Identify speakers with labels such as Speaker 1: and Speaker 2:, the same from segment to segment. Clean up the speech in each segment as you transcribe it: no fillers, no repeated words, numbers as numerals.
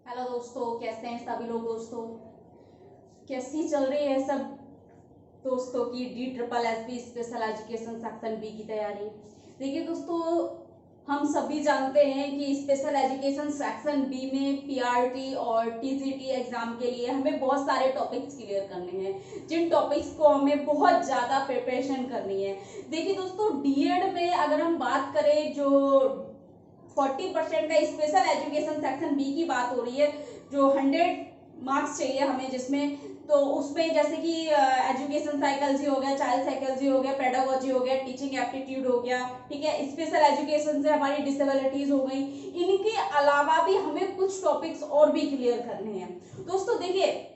Speaker 1: Hello दोस्तों, कैसे हैं सभी लोग। दोस्तों, कैसी चल रही है सब दोस्तों की DSSB special education section B की तैयारी। देखिए दोस्तों, हम सभी जानते हैं कि स्पेशल एजुकेशन सेक्शन बी में पीआरटी और टीजीटी एग्जाम के लिए हमें बहुत सारे टॉपिक्स क्लियर करने हैं, जिन टॉपिक्स को हमें बहुत ज़्यादा प्रिपरेशन करनी है। देखिए दोस्तों, डीएड में अगर हम बात करें, जो 40% का स्पेशल एजुकेशन सेक्शन बी की बात हो रही है, जो 100 मार्क्स चाहिए हमें, जिसमें तो उसमें जैसे कि एजुकेशन साइकोलॉजी हो गया, चाइल्ड साइकोलॉजी हो गया, पेडागोजी हो गया, टीचिंग एप्टीट्यूड हो गया, ठीक है, स्पेशल एजुकेशन से हमारी डिसेबिलिटीज हो गई। इनके अलावा भी हमें कुछ टॉपिक्स और भी क्लियर करने हैं। दोस्तों देखिए,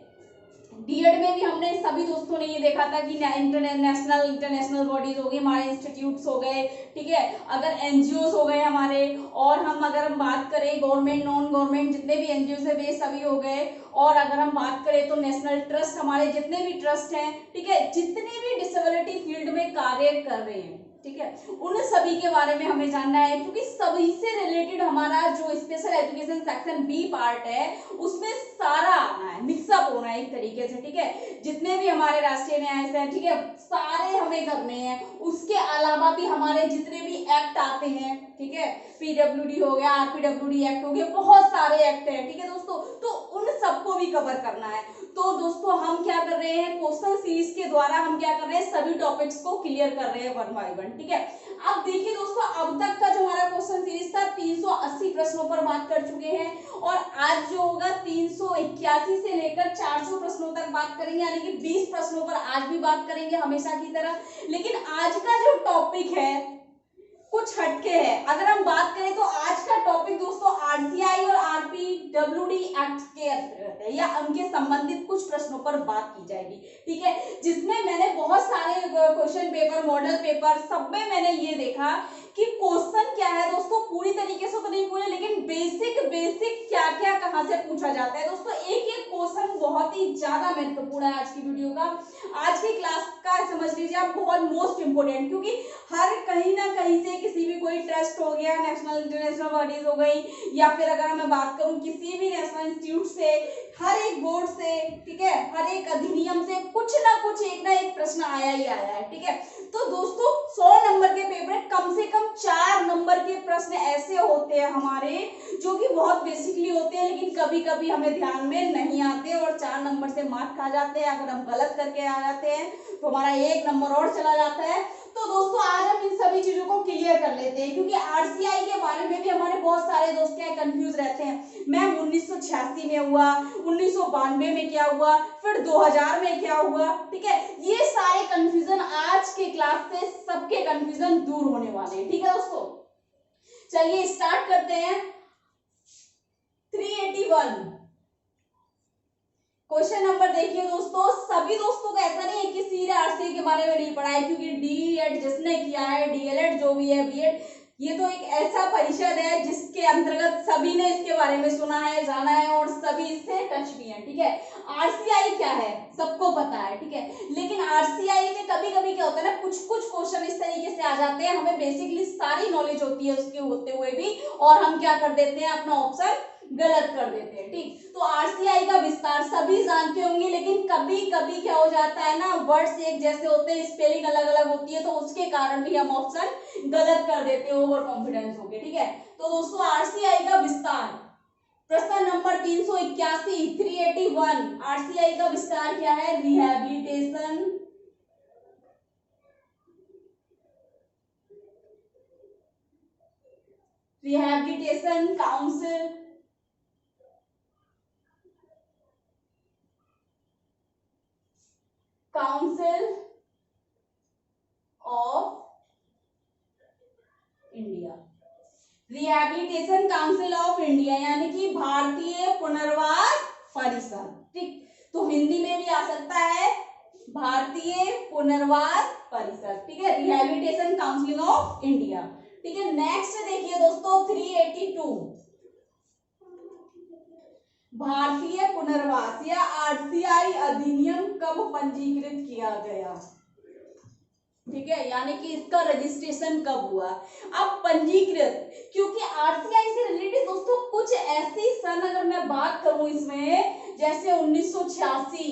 Speaker 1: डीएड में भी हमने सभी दोस्तों ने ये देखा था कि इंटरनेशनल बॉडीज हो गई, हमारे इंस्टीट्यूट्स हो गए, ठीक है, अगर एनजीओ हो गए हमारे, और अगर हम बात करें गवर्नमेंट नॉन गवर्नमेंट जितने भी एनजीओ है वे सभी हो गए, और अगर हम बात करें तो नेशनल ट्रस्ट, हमारे जितने भी ट्रस्ट हैं, ठीक है, जितने भी डिसेबिलिटी फील्ड में कार्य कर रहे हैं, ठीक है, उन सभी के बारे में हमें जानना है, क्योंकि सभी से रिलेटेड हमारा जो special education section B part है उसमें सारा आना है, मिक्सअप होना है एक तरीके से, ठीक है, जितने भी हमारे राष्ट्रीय न्यायालय हैं, ठीक है, सारे हमें करने हैं। उसके अलावा भी हमारे जितने भी एक्ट आते हैं, ठीक है, पीडब्ल्यूडी हो गया, आरपीडब्ल्यूडी एक्ट हो गया, बहुत सारे एक्ट हैं, ठीक है दोस्तों, तो उन सबको भी कवर करना है। तो दोस्तों हम क्या कर रहे हैं, क्वेश्चन सीरीज के द्वारा हम क्या कर रहे हैं, सभी टॉपिक्स को क्लियर कर रहे हैं वन बाय वन, ठीक है। अब देखिए दोस्तों, अब तक का जो हमारा क्वेश्चन सीरीज था 380 प्रश्नों पर बात कर चुके हैं, और आज जो होगा 381 से लेकर 400 प्रश्नों तक बात करेंगे, यानी कि 20 प्रश्नों पर आज भी बात करेंगे हमेशा की तरह। लेकिन आज का जो टॉपिक है कुछ हटके है। अगर हम बात करें तो आज का टॉपिक दोस्तों आरसीआई और आरपीडब्ल्यूडी एक्ट के अंतर्गत है, या उनके संबंधित कुछ प्रश्नों पर बात की जाएगी, ठीक है, जिसमें मैंने बहुत सारे क्वेश्चन पेपर, मॉडल पेपर, सब में मैंने ये देखा कि क्वेश्चन क्या है दोस्तों, पूरी तरीके से तो नहीं पूरे, लेकिन बेसिक क्या क्या कहां से पूछा जाता है। दोस्तों एक एक क्वेश्चन बहुत ही ज्यादा महत्वपूर्ण है आज की वीडियो का, आज की क्लास का, समझ लीजिए आप, बहुत मोस्ट इंपोर्टेंट, क्योंकि हर कहीं ना कहीं से किसी भी कोई ट्रस्ट हो गया, नेशनल इंटरनेशनल बॉडीज हो गई, या फिर अगर मैं बात करूं किसी भी नेशनल इंस्टीट्यूट से, हर एक बोर्ड से, ठीक है, हर एक अधिनियम से कुछ ना एक प्रश्न आया ही आया है, ठीक है। तो दोस्तों 100 नंबर के पेपर कम से कम 4 नंबर के प्रश्न ऐसे होते हैं हमारे, जो कि बहुत बेसिकली होते हैं, लेकिन कभी कभी हमें ध्यान में नहीं आते और 4 नंबर से मार्क खा जाते हैं। अगर हम गलत करके आ जाते हैं तो हमारा 1 नंबर और चला जाता है। तो दोस्तों आज हम इन सभी चीजों को क्लियर कर लेते हैं, क्योंकि आरसीआई के बारे में भी हमारे बहुत सारे दोस्त क्या कंफ्यूज रहते हैं, मैम 1986 में हुआ, 1992 में क्या हुआ, फिर 2000 में क्या हुआ, ठीक है, ये सारे कंफ्यूजन आज के क्लास से सबके कंफ्यूजन दूर होने वाले हैं, ठीक है दोस्तों। चलिए स्टार्ट करते हैं। 381 क्वेश्चन नंबर देखिए दोस्तों, सभी दोस्तों को ऐसा नहीं है कि सीधे आरसीआई के बारे में नहीं पढ़ा है, क्योंकि डीएड जिसने किया है, डीएलएड जो भी है, बीएड, ये तो एक ऐसा परिषद है जिसके अंतर्गत सभी ने इसके बारे में सुना है, जाना है, और सभी इससे टच भी है, ठीक है। आरसीआई क्या है सबको पता है, ठीक है, लेकिन आरसीआई में कभी कभी क्या होता है ना, कुछ क्वेश्चन इस तरीके से आ जाते हैं, हमें बेसिकली सारी नॉलेज होती है उसके होते हुए भी, और हम क्या कर देते हैं, अपना ऑप्शन गलत कर देते हैं, ठीक। तो आरसीआई का विस्तार सभी जानते होंगे, लेकिन कभी कभी क्या हो जाता है ना, वर्ड्स एक जैसे होते हैं, स्पेलिंग अलग अलग होती है, तो उसके कारण भी हम ऑप्शन गलत कर देते हैं ओवर कॉन्फिडेंस होके, ठीक है। तो दोस्तों आरसीआई का विस्तार, प्रश्न नंबर 381 381, आरसीआई का विस्तार क्या है, rehabilitation council of India, rehabilitation council of India, यानी कि भारतीय पुनर्वास परिषद, ठीक। तो हिंदी में भी आ सकता है भारतीय पुनर्वास परिषद, ठीक है, रिहैबिलिटेशन काउंसिल ऑफ इंडिया, ठीक है। नेक्स्ट देखिए दोस्तों 382, भारतीय पुनर्वास या आरसीआई अधिनियम कब पंजीकृत किया गया, ठीक है, यानी कि इसका रजिस्ट्रेशन कब हुआ। अब पंजीकृत, क्योंकि आरसीआई से रिलेटेड दोस्तों कुछ ऐसी सन अगर मैं बात करूं इसमें, जैसे 1986,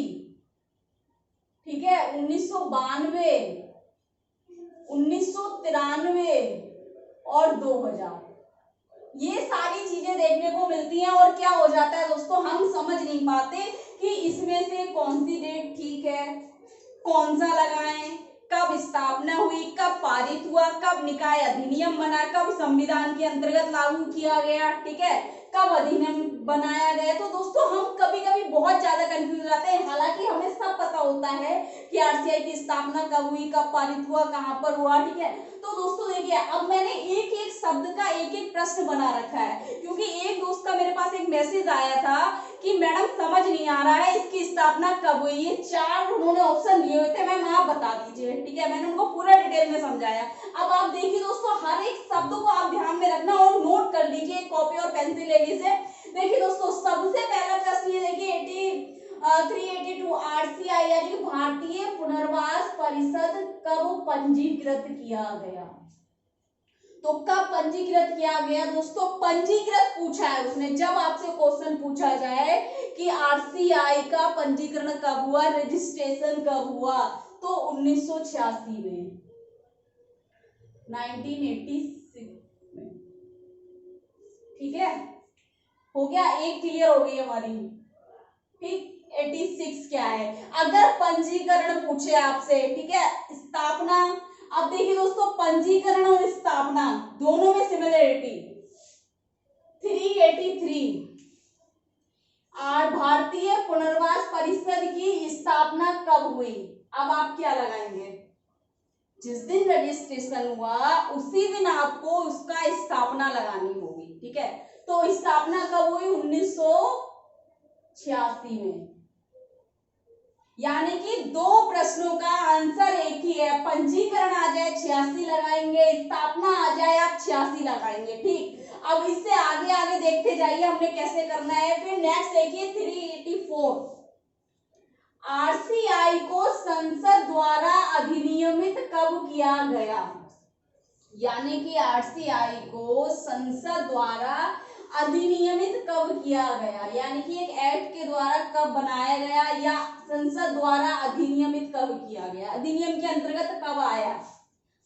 Speaker 1: ठीक है, 1992, 1993 और 2000, ये सारी चीजें देखने को मिलती हैं। और क्या हो जाता है दोस्तों, हम समझ नहीं पाते कि इसमें से कौन सी डेट ठीक है, कौन सा लगाएं, कब स्थापना हुई, कब पारित हुआ, कब निकाय अधिनियम बना, कब संविधान के अंतर्गत लागू किया गया, ठीक है, कब अधिनियम बनाया गया। तो दोस्तों हम कभी कभी बहुत ज्यादा कंफ्यूज हो जाते हैं, हालांकि हमें सब पता होता है कि आरसीआई की स्थापना कब हुई, कब पारित हुआ, कहां पर हुआ, ठीक है। तो दोस्तों देखिए, अब मैंने एक एक शब्द का एक एक प्रश्न बना रखा है, क्योंकि एक दोस्त का मेरे पास एक मैसेज आया था कि मैडम समझ नहीं आ रहा है इसकी स्थापना कब हुई। ये 4 उन्होंने ऑप्शन दिए हुए थे, मैम आप बता दीजिए, ठीक है। मैंने उनको पूरा डिटेल में समझाया। अब आप देखिए दोस्तों, हर एक शब्द को आप ध्यान में रखना और नोट कर लीजिए, कॉपी और पेंसिल ले लीजिए। देखिए दोस्तों, सबसे पहला प्रश्न ये देखिए, 382 आरसीआई यानी कि भारतीय पुनर्वास परिषद कब पंजीकृत किया गया। तो कब पंजीकृत किया गया दोस्तों, पंजीकृत पूछा है उसने। जब आपसे क्वेश्चन पूछा जाए कि आरसीआई का पंजीकरण कब हुआ, रजिस्ट्रेशन कब हुआ, तो 1986 में, 1986 में, ठीक है। हो गया, एक क्लियर हो गई हमारी, ठीक। 86 क्या है, अगर पंजीकरण पूछे आपसे, ठीक है, स्थापना। अब देखिए दोस्तों, पंजीकरण और स्थापना दोनों में सिमिलरिटी, 383 भारतीय पुनर्वास परिषद की स्थापना कब हुई। अब आप क्या लगाएंगे, जिस दिन रजिस्ट्रेशन हुआ उसी दिन आपको उसका स्थापना लगानी होगी, ठीक है। तो स्थापना कब हुई, 1986 में। यानी कि दो प्रश्नों का आंसर एक ही है, पंजीकरण आ जाए 86 लगाएंगे, स्थापना आ जाए आप 86 लगाएंगे, ठीक। अब इससे आगे आगे देखते जाइए हमने कैसे करना है। फिर नेक्स्ट देखिए 384, आरसीआई को संसद द्वारा अधिनियमित कब किया गया। यानी कि आरसीआई को संसद द्वारा अधिनियमित कब किया गया, यानी कि एक एक्ट के द्वारा कब बनाया गया या संसद द्वारा अधिनियमित कब किया गया, अधिनियम के अंतर्गत कब आया।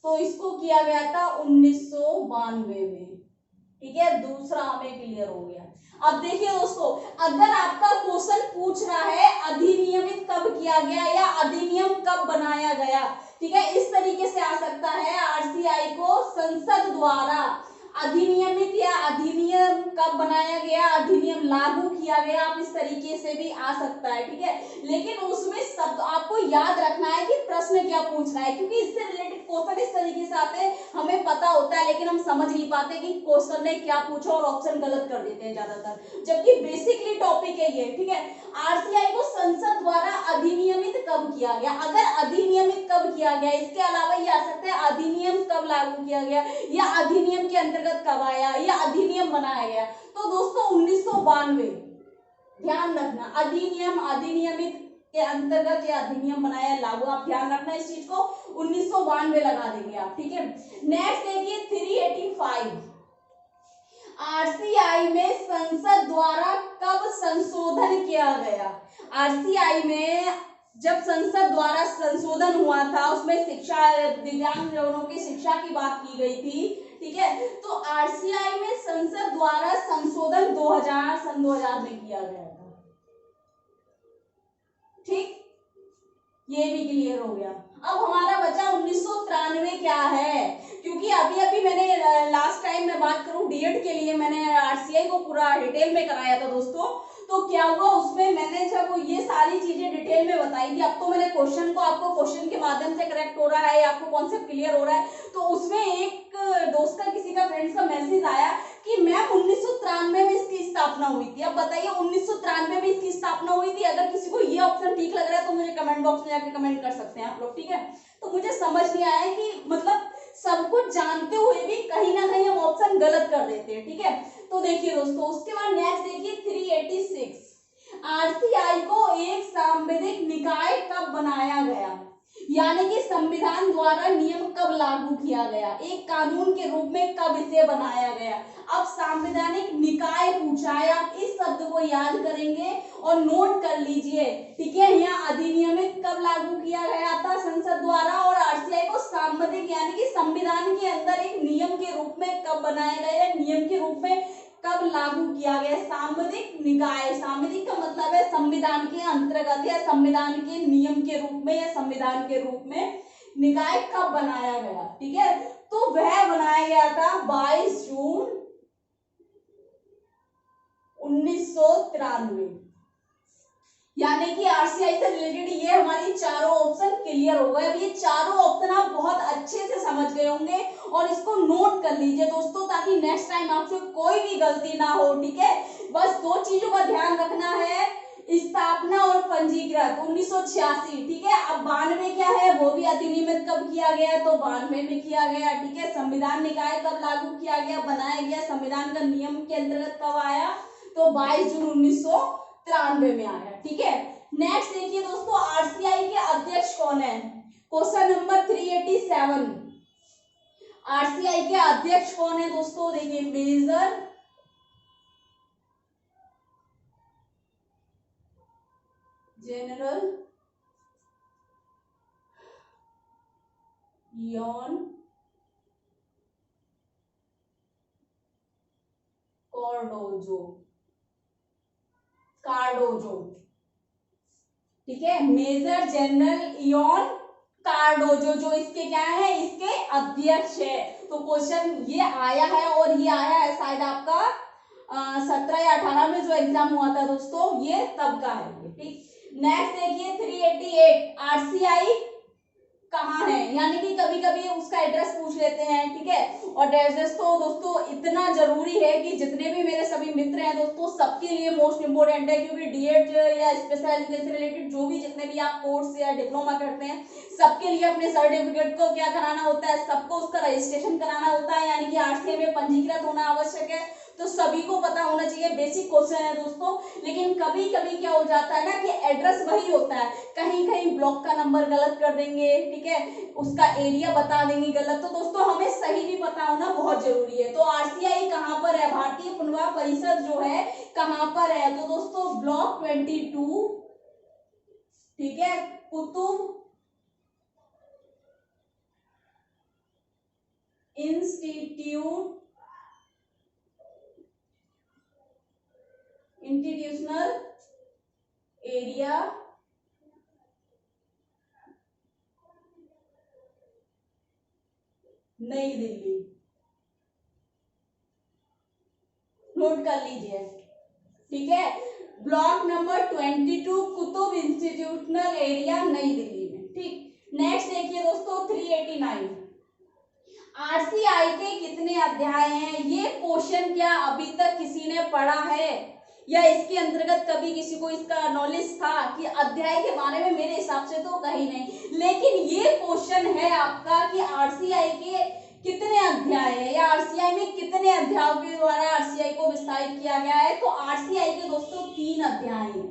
Speaker 1: तो इसको किया गया था 1992 में, ठीक है। दूसरा हमें क्लियर हो गया। अब देखिए दोस्तों, अगर आपका क्वेश्चन पूछ रहा है अधिनियमित कब किया गया या अधिनियम कब बनाया गया, ठीक है, इस तरीके से आ सकता है, आरसीआई को संसद द्वारा अधिनियमित या अधिनियम कब बनाया गया, अधिनियम लागू किया गया, आप इस तरीके से भी आ सकता है, ठीक है। लेकिन उसमें सब आपको याद रखना है कि प्रश्न क्या पूछ रहा है, क्योंकि इससे रिलेटेड क्वेश्चन इस तरीके से आते हैं, हमें पता होता है लेकिन हम समझ नहीं पाते कि क्वेश्चन ने क्या पूछा और ऑप्शन गलत कर देते हैं ज्यादातर, जबकि बेसिकली टॉपिक है ये, ठीक है। आरसीआई को संसद द्वारा अधिनियमित कब किया गया, अगर अधिनियमित कब किया गया, इसके अलावा ये आ सकते हैं अधिनियम कब लागू किया गया या अधिनियम के अंतर्गत कब आया या अधिनियम बनाया गया। तो दोस्तों 1992, ध्यान रखना, अधिनियम अधिनियमित के अंतर्गत या अधिनियम बनाया लागू, आप ध्यान रखना इस चीज को, 1992 लगा देंगे आप, ठीक है। नेक्स्ट देखिए 385, आरसीआई में संसद द्वारा कब संशोधन किया गया। आरसीआई में जब संसद द्वारा संशोधन हुआ था, उसमें शिक्षा, दिव्यांगजनों की शिक्षा की बात की गई थी, ठीक है। तो आरसीआई में संसद द्वारा संशोधन 2000 सन 2000 में किया गया था, ठीक, ये भी क्लियर हो गया। अब हमारा बचा 1993 क्या है, क्योंकि अभी अभी मैंने लास्ट टाइम मैं बात करूं डीएड के लिए मैंने आरसीआई को पूरा डिटेल में कराया था दोस्तों। तो क्या हुआ उसमें, मैंने जब ये सारी चीजें डिटेल में बताई थी, अब तो मैंने क्वेश्चन को आपको क्वेश्चन के माध्यम से करेक्ट हो रहा है, आपको कॉन्सेप्ट क्लियर हो रहा है। तो उसमें एक दोस्त का, किसी का, फ्रेंड्स का मैसेज आया कि मैम 1993 में इसकी स्थापना हुई थी। अब बताइए 1993 में इसकी स्थापना हुई थी। अगर किसी को ये ऑप्शन ठीक लग रहा है तो मुझे कमेंट बॉक्स में जाकर कमेंट कर सकते हैं आप लोग, ठीक है। तो मुझे समझ नहीं आया कि मतलब सब कुछ जानते हुए भी कहीं ना कहीं हम ऑप्शन गलत कर देते हैं, ठीक है। तो देखिए दोस्तों, उसके बाद नेक्स्ट देखिए 386, आरसीआई को एक सांविधिक निकाय कब बनाया गया। यानी कि संविधान द्वारा नियम कब लागू किया गया, एक कानून के रूप में कब इसे बनाया गया। अब संवैधानिक निकाय पूछा है, आप इस शब्द को याद करेंगे और नोट कर लीजिए, ठीक है। यहाँ अधिनियमित कब लागू किया गया था संसद द्वारा, और आरसीआई को सांविधिक यानी कि संविधान के अंदर एक नियम के रूप में कब बनाया गया, नियम के रूप में कब लागू किया गया। सांविधिक निकाय, सांविधिक का मतलब है संविधान के अंतर्गत या संविधान के नियम के रूप में या संविधान के रूप में निकाय कब बनाया गया, ठीक है। तो वह बनाया गया था 22 जून 1993। यानी कि आरसीआई से रिलेटेड ये हमारी चारों ऑप्शन क्लियर हो गए। अब ये चारों ऑप्शन आप बहुत अच्छे से समझ गए होंगे और इसको नोट कर लीजिए दोस्तों, ताकि नेक्स्ट टाइम आपसे कोई भी गलती ना हो, ठीक है। बस दो चीजों का ध्यान रखना है, स्थापना और पंजीकृत 1986, ठीक है। अब 92 क्या है, वो भी अधिनियमित कब किया गया, तो 92 में किया गया, ठीक है। संविधान निकाय कब लागू किया गया, बनाया गया, संविधान का नियम के अंतर्गत कब आया, तो 22 जून 1993 में आया, ठीक है। नेक्स्ट देखिए दोस्तों, आरसीआई के अध्यक्ष कौन है, क्वेश्चन नंबर 387। आरसीआई के अध्यक्ष कौन है दोस्तों, देखिए मेजर जनरल इयान कार्डोजो, ठीक है। मेजर जनरल इयान कार्डोजो जो इसके क्या है, इसके अध्यक्ष है। तो क्वेश्चन ये आया है और ये आया है शायद आपका 17 या 18 में जो एग्जाम हुआ था दोस्तों, ये तब का है, ठीक। नेक्स्ट देखिए 388, आरसीआई कहाँ है, यानी कि कभी कभी उसका एड्रेस पूछ लेते हैं, ठीक है। और एड्रेस तो दोस्तों इतना जरूरी है कि जितने भी मेरे सभी मित्र हैं दोस्तों, सबके लिए मोस्ट इंपोर्टेंट है, क्योंकि डीएड या स्पेशल एजुकेशन रिलेटेड जो भी जितने भी आप कोर्स या डिप्लोमा करते हैं, सबके लिए अपने सर्टिफिकेट को क्या कराना होता है, सबको उसका रजिस्ट्रेशन कराना होता है, यानी कि आरसीआई में पंजीकृत होना आवश्यक है। तो सभी को पता होना चाहिए, बेसिक क्वेश्चन है दोस्तों। लेकिन कभी कभी क्या हो जाता है ना कि एड्रेस वही होता है, कहीं कहीं ब्लॉक का नंबर गलत कर देंगे, ठीक है, उसका एरिया बता देंगे गलत। तो दोस्तों हमें सही भी पता होना बहुत जरूरी है। तो आरसीआई कहाँ पर है, भारतीय पुनर्वास परिषद जो है कहाँ पर है, तो दोस्तों ब्लॉक 22, ठीक है, कुतुब इंस्टीट्यूशनल एरिया, नई दिल्ली। नोट कर लीजिए, ठीक है। Block number 22, Qutub institutional area, नई दिल्ली में, ठीक। नेक्स्ट देखिए दोस्तों 389, आरसीआई के कितने अध्याय हैं। ये क्वेश्चन क्या अभी तक किसी ने पढ़ा है, या इसके अंतर्गत कभी किसी को इसका नॉलेज था कि अध्याय के बारे में, मेरे हिसाब से तो कहीं नहीं। लेकिन ये क्वेश्चन है आपका कि आरसीआई के कितने अध्याय है, या आरसीआई में कितने अध्यायों के द्वारा आरसीआई को विस्तारित किया गया है। तो आरसीआई के दोस्तों 3 अध्याय हैं,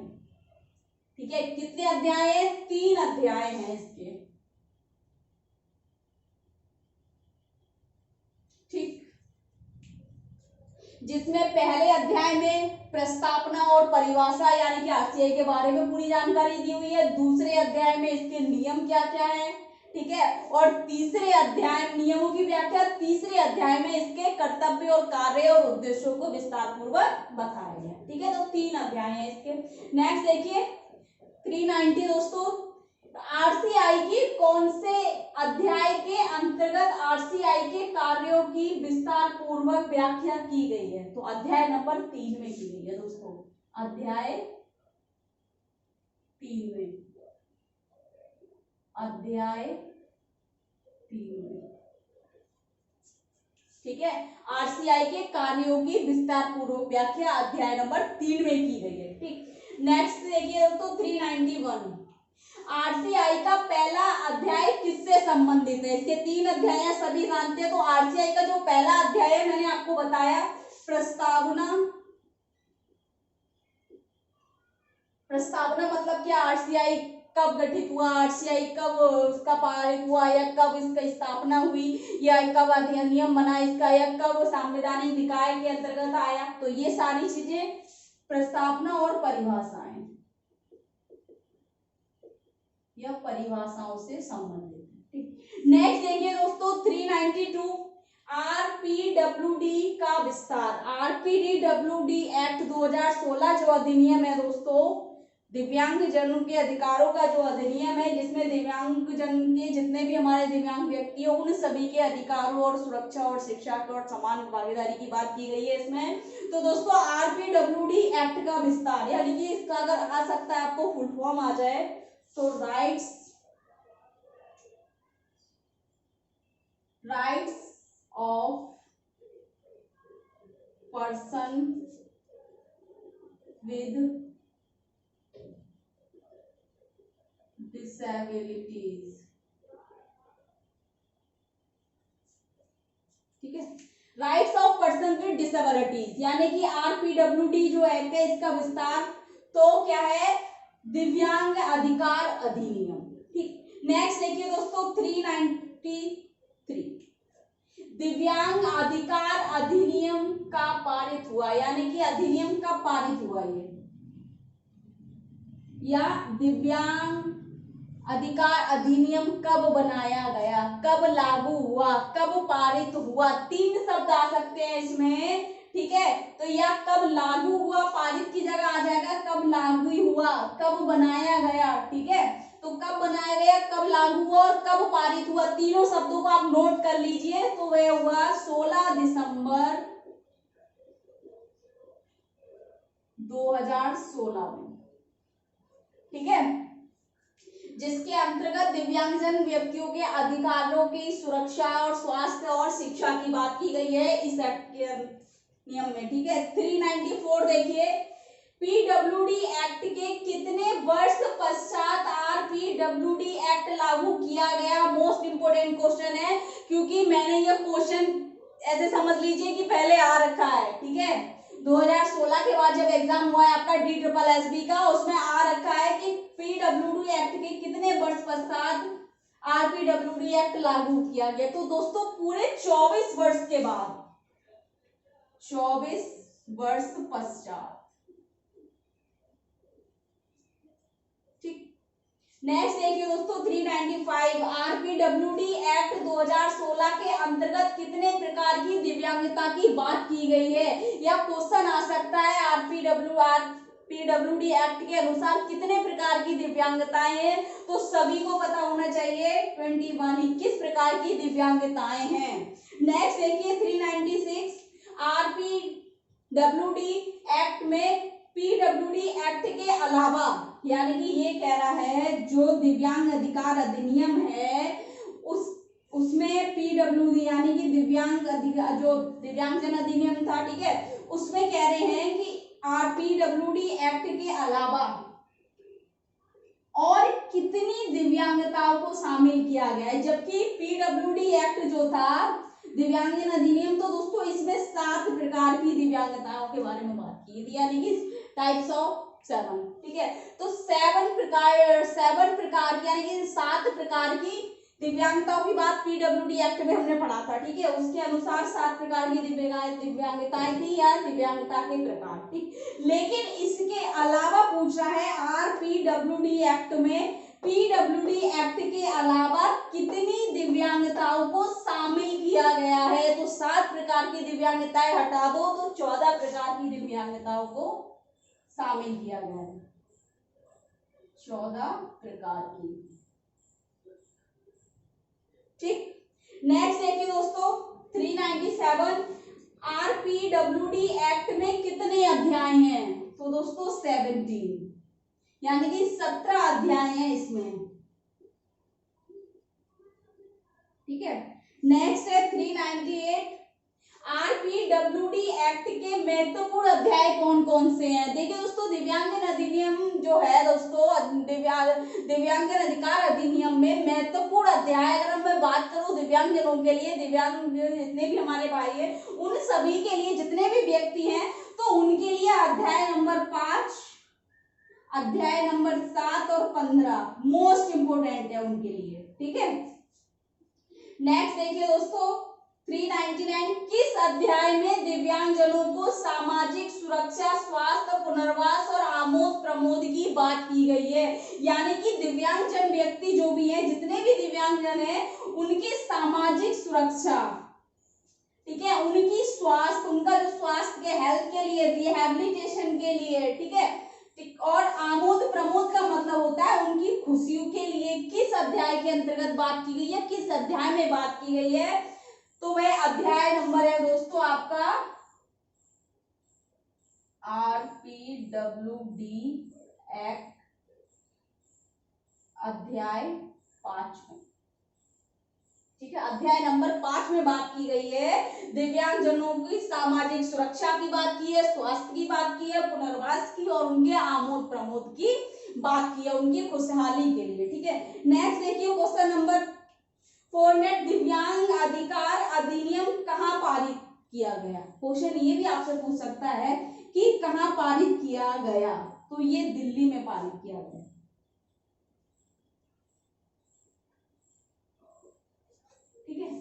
Speaker 1: ठीक है। कितने अध्याय है, 3 अध्याय हैं इसके, ठीक। जिसमें पहले अध्याय में प्रस्तावना और परिभाषा यानी कि आरसीआई के बारे में पूरी जानकारी दी हुई है। दूसरे अध्याय में इसके नियम क्या क्या है, ठीक है। और तीसरे अध्याय नियमों की व्याख्या, तीसरे अध्याय में इसके कर्तव्य और कार्य और उद्देश्यों को विस्तार पूर्वक बताया गया, ठीक है। तो 3 अध्याय हैं इसके। नेक्स्ट देखिए 390 दोस्तों, आरसीआई की कौन से अध्याय के अंतर्गत आरसीआई के कार्यों की विस्तार पूर्वक व्याख्या की गई है। तो अध्याय नंबर 3 में की गई है दोस्तों, अध्याय 3 में, अध्याय 3 में, ठीक है। आरसीआई के कार्यों की विस्तार पूर्वक व्याख्या अध्याय नंबर 3 में की गई है, ठीक। नेक्स्ट देखिए दोस्तों 391, आरसीआई का पहला अध्याय किससे संबंधित है। इसके 3 अध्याय हैं, सभी जानते हैं। तो आरसीआई का जो पहला अध्याय है, मैंने आपको बताया प्रस्तावना। प्रस्तावना मतलब क्या, आरसीआई कब गठित हुआ, आरसीआई कब उसका पारित हुआ, या कब इसका स्थापना हुई, या कब अधिनियम बना इसका, या कब संवैधानिक निकाय के अंतर्गत आया। तो ये सारी चीजें प्रस्तावना और परिभाषाएं या परिभाषाओं से संबंधित है। ठीक, नेक्स्ट देखिए दोस्तों 392 आरपीडब्ल्यूडी का विस्तार। आरपीडब्ल्यूडी एक्ट 2016 जो अधिनियम है दोस्तों, दिव्यांग जनों के अधिकारों का जो अधिनियम है, जिसमें दिव्यांग जन के जितने भी हमारे दिव्यांग व्यक्ति हो उन सभी के अधिकारों और सुरक्षा और शिक्षा के और समान भागीदारी की बात की गई है इसमें। तो दोस्तों आरपीडब्ल्यूडी एक्ट का विस्तार, यानी कि इसका अगर आ सकता है आपको फुल फॉर्म आ जाए तो rights of person with disabilities. ठीक है, rights of person with disabilities, यानी कि आरपीडब्ल्यूडी जो एक्ट है इसका विस्तार तो क्या है, दिव्यांग अधिकार अधिनियम। ठीक, नेक्स्ट देखिए दोस्तों 393 दिव्यांग अधिकार अधिनियम का पारित हुआ, यानी कि अधिनियम कब पारित हुआ ये, या दिव्यांग अधिकार अधिनियम कब बनाया गया, कब लागू हुआ, कब पारित हुआ, 3 शब्द आ सकते हैं इसमें। ठीक है, तो या कब लागू हुआ, पारित की जगह आ जाएगा कब लागू हुआ, कब बनाया गया। ठीक है, तो कब बनाया गया, कब लागू हुआ और कब पारित हुआ, तीनों शब्दों को आप नोट कर लीजिए। तो वह हुआ 16 दिसंबर 2016 में। ठीक है, जिसके अंतर्गत दिव्यांगजन व्यक्तियों के अधिकारों की सुरक्षा और स्वास्थ्य और शिक्षा की बात की गई है इस एक्ट के नियम में। ठीक है, 394 देखिए पीडब्ल्यूडी एक्ट के कितने वर्ष पश्चात आरपीडब्ल्यूडी एक्ट लागू किया गया। मोस्ट इंपोर्टेंट क्वेश्चन है, क्योंकि मैंने ये क्वेश्चन ऐसे समझ लीजिए कि पहले आ रखा है। ठीक है, 2016 के बाद जब एग्जाम हुआ है आपका DSSB का, उसमें आ रखा है कि पीडब्ल्यूडी एक्ट के कितने वर्ष पश्चात आरपीडब्ल्यूडी एक्ट लागू किया गया। तो दोस्तों पूरे 24 वर्ष के बाद, 24 वर्ष पश्चात। ठीक, नेक्स्ट देखिए दोस्तों 395 आरपीडब्ल्यूडी एक्ट 2016 के अंतर्गत कितने प्रकार की दिव्यांगता की बात की गई है, या क्वेश्चन आ सकता है आरपीडब्ल्यूडी एक्ट के अनुसार कितने प्रकार की दिव्यांगताएं हैं। तो सभी को पता होना चाहिए 21 प्रकार की दिव्यांगताएं हैं। नेक्स्ट देखिए 396 आरपीडब्ल्यूडी एक्ट में पीडब्ल्यूडी एक्ट के अलावा, यानी कि ये कह रहा है जो दिव्यांग अधिकार अधिनियम है उसमें पीडब्ल्यूडी यानी कि जो दिव्यांगजन अधिनियम था, ठीक है, उसमें कह रहे हैं कि आरपीडब्ल्यूडी एक्ट के अलावा और कितनी दिव्यांगताओं को शामिल किया गया है। जबकि पीडब्ल्यूडी एक्ट जो था दिव्यांगजन अधिनियम, तो दोस्तों इसमें 7 प्रकार की दिव्यांगताओं के बारे में बात की थी, यानी कि टाइप्स ऑफ 7। ठीक है, तो 7 प्रकार यानी कि 7 प्रकार की दिव्यांगताओं की बात पीडब्ल्यूडी एक्ट में हमने पढ़ा था। ठीक है, उसके अनुसार 7 प्रकार की दिव्यांगताएं थी या दिव्यांगता के प्रकार। ठीक, लेकिन इसके अलावा पूछ रहा है आरपीडब्ल्यूडी एक्ट में पीडब्ल्यूडी एक्ट के अलावा कितनी दिव्यांगताओं को शामिल किया गया है। तो 7 प्रकार की दिव्यांगताएं हटा दो तो 14 प्रकार की दिव्यांगताओं को शामिल किया गया है, 14 प्रकार की। ठीक, नेक्स्ट देखिए दोस्तों 397 आरपीडब्ल्यूडी एक्ट में कितने अध्याय हैं। तो दोस्तों 17, यानी कि 17 अध्याय हैं इसमें। ठीक है, नेक्स्ट है 398 आरपीडब्ल्यूडी एक्ट के महत्वपूर्ण अध्याय कौन कौन से हैं। देखिए दोस्तों दिव्यांगजन अधिनियम जो है दोस्तों, दिव्यांगजन अधिकार अधिनियम में महत्वपूर्ण अध्याय, अगर मैं बात करूं दिव्यांगजनों के लिए, दिव्यांग जितने भी हमारे भाई हैं उन सभी के लिए, जितने भी व्यक्ति हैं, तो उनके लिए अध्याय नंबर 5, अध्याय नंबर 7 और 15 मोस्ट इंपोर्टेंट है उनके लिए, ठीक है। नेक्स्ट देखिए दोस्तों 399, किस अध्याय में दिव्यांगजनों को सामाजिक सुरक्षा, स्वास्थ्य, पुनर्वास और आमोद प्रमोद की बात की गई है। यानी कि दिव्यांगजन व्यक्ति जो भी हैं, जितने भी दिव्यांगजन हैं, उनकी सामाजिक सुरक्षा, ठीक है, उनकी स्वास्थ्य, उनका जो स्वास्थ्य के हेल्थ के लिए, रिहेबिलिटेशन के लिए, ठीक है, और आमोद प्रमोद का मतलब होता है उनकी खुशियों के लिए किस अध्याय के अंतर्गत बात की गई है, किस अध्याय में बात की गई है। तो वह अध्याय नंबर है दोस्तों आपका RPWD एक्ट अध्याय 5 में, ठीक है। अध्याय नंबर 5 में बात की गई है दिव्यांगजनों की सामाजिक सुरक्षा की बात की है, स्वास्थ्य की बात की है, पुनर्वास की और उनके आमोद प्रमोद की बात की है, उनकी खुशहाली के लिए, ठीक है। नेक्स्ट देखिए क्वेश्चन नंबर 4, दिव्यांग अधिकार अधिनियम कहाँ पारित किया गया। क्वेश्चन ये भी आपसे पूछ सकता है कि कहाँ पारित किया गया, तो ये दिल्ली में पारित किया गया, ठीक है।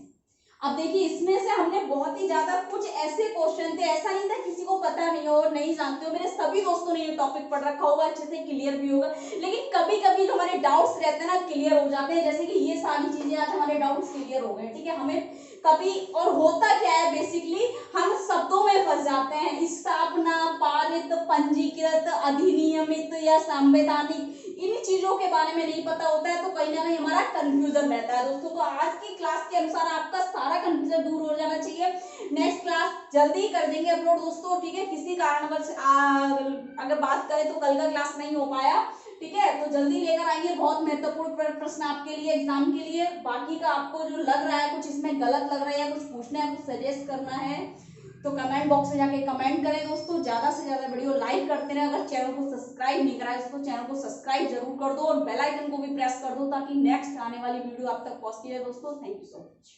Speaker 1: अब देखिए इसमें से हमने बहुत ही ज्यादा कुछ ऐसे क्वेश्चन थे, ऐसा नहीं था किसी को पता नहीं हो और नहीं जानते हो, मेरे सभी दोस्तों ने ये टॉपिक पढ़ रखा होगा, अच्छे से क्लियर भी होगा। लेकिन कभी कभी जो हमारे डाउट्स रहते हैं ना क्लियर हो जाते हैं, जैसे कि ये सारी चीजें आज हमारे डाउट्स क्लियर हो गए, ठीक है। हमें कभी और होता क्या है बेसिकली, हम शब्दों में फंस जाते हैं, स्थापना, पारित, पंजीकृत, अधिनियमित या संवैधानिक, इन चीजों के बारे में नहीं पता होता है, तो कहीं ना कहीं हमारा कंफ्यूजन रहता है दोस्तों। तो आज की क्लास के अनुसार आपका सारा कंफ्यूजन दूर हो जाना चाहिए। नेक्स्ट क्लास जल्दी कर देंगे अपलोड दोस्तों, ठीक है। किसी कारणवश अगर बात करें तो कल का क्लास नहीं हो पाया, ठीक है, तो जल्दी लेकर आएंगे। बहुत महत्वपूर्ण प्रश्न आपके लिए एग्जाम के लिए। बाकी का आपको जो लग रहा है कुछ इसमें गलत लग रहा है या कुछ पूछना है, कुछ सजेस्ट करना है, तो कमेंट बॉक्स में जाके कमेंट करें दोस्तों। ज्यादा से ज्यादा वीडियो लाइक करते रहे। अगर चैनल को सब्सक्राइब नहीं करा है तो चैनल को सब्सक्राइब जरूर कर दो और बेल आइकन को भी प्रेस कर दो ताकि नेक्स्ट आने वाली वीडियो आप तक पहुंचती है दोस्तों। Thank you so much.